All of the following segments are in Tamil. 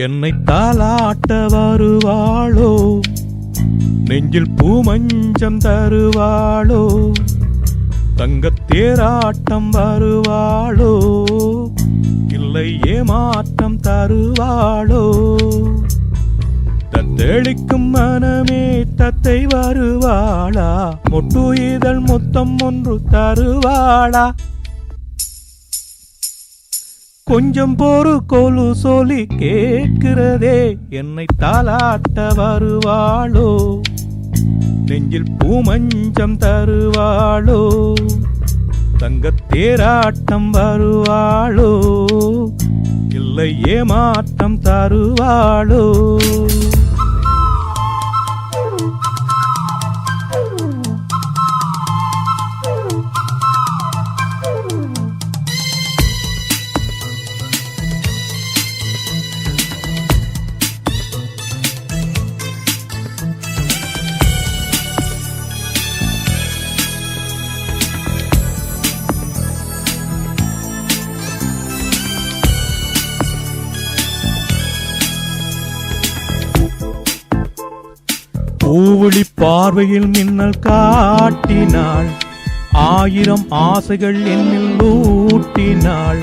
என்னை தாலாட்ட வருவாளோ, நெஞ்சில் பூமஞ்சம் தருவாளோ, தங்கத்தேராட்டம் வருவாளோ, இல்லை ஏமாற்றம் தருவாளோ, தத்தளிக்கும் மனமே தத்தை வருவாளா, மொட்டு இதழ் முத்தம் ஒன்று தருவாளா, கொஞ்சம் போரு கோலு சொல்லி கேட்கிறதே, என்னை தாலாட்ட வருவாளோ, நெஞ்சில் பூமஞ்சம் தருவாளோ, தங்கத்தேராட்டம் வருவாளோ, இல்லை ஏமாற்றம் தருவாளோ. பூவிழி பார்வையில் மின்னல் காட்டினாள், ஆயிரம் ஆசைகள் என்னில் ஊட்டினாள்,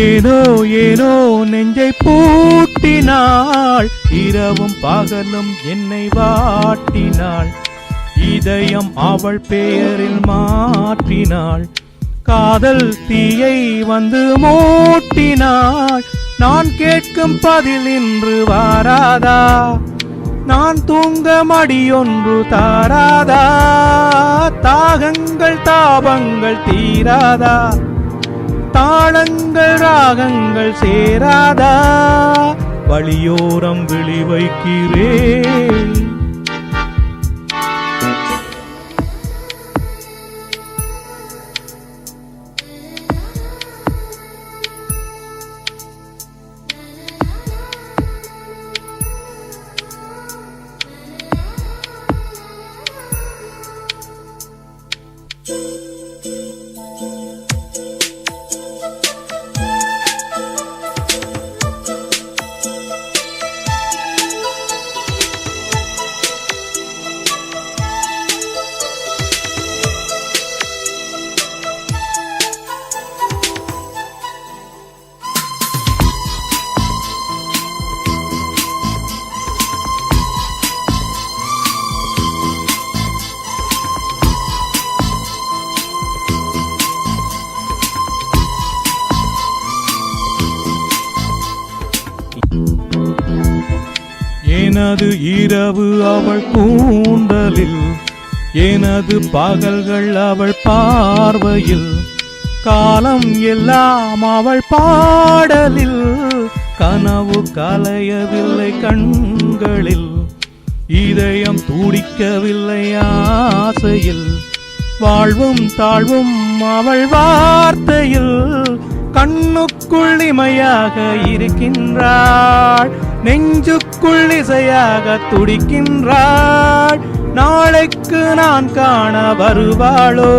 ஏனோ ஏனோ நெஞ்சை பூட்டினாள், இரவும் பகலும் என்னை வாட்டினாள், இதயம் அவள் பெயரில் மாற்றினாள், காதல் தீயை வந்து மூட்டினாள், நான் கேட்கும் பதில் இன்று வாராதா, நான் தூங்க மடியொன்று தாராதா, தாகங்கள் தாபங்கள் தீராதா, தாளங்கள் ராகங்கள் சேராதா, வழியோரம் விழி வைக்கிறேன். எனது இரவு அவள் கூந்தலில், எனது பகல்கள் அவள் பார்வையில், காலம் எல்லாம் அவள் பாடலில், கனவு கலையவில்லை கண்களில், இதயம் துடிக்கவில்லை ஆசையில், வாழ்வும் தாழ்வும் அவள் வார்த்தையில், கண்ணுக்குள் இமையாக இருக்கின்றாள், நெஞ்சுக்குள் இசையாக துடிக்கின்றாள், நாளைக்கு நான் காண வருவாளோ,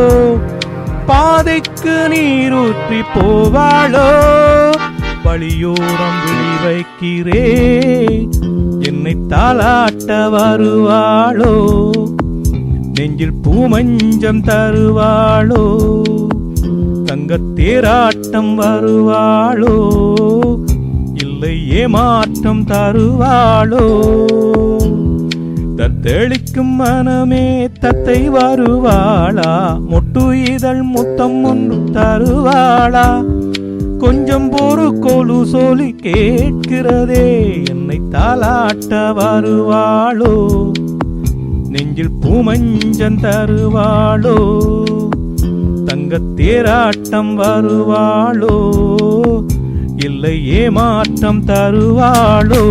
பாதைக்கு நீரூற்றி போவாளோ, வழியோரம் விழி வைக்கிறேன், என்னை தாலாட்ட வருவாளோ, நெஞ்சில் பூமஞ்சம் தருவாளோ, தங்கத்தேராட்டம் வருவாளோ, இல்லை ஏமாற்றம் தருவாளோ, தத்தளிக்கும் மனமே தத்தை வருவாளா, மொட்டு இதழ் முத்தம் ஒன்று தருவாளா, கொஞ்சம் போரு கோலு சொல்லி கேட்கிறதே, என்னை தாலாட்ட வருவாளோ, நெஞ்சில் பூமஞ்சம் தருவாளோ, தங்கத்தேராட்டம் வருவாளோ, இல்லை ஏமாற்றம் தருவாளோ.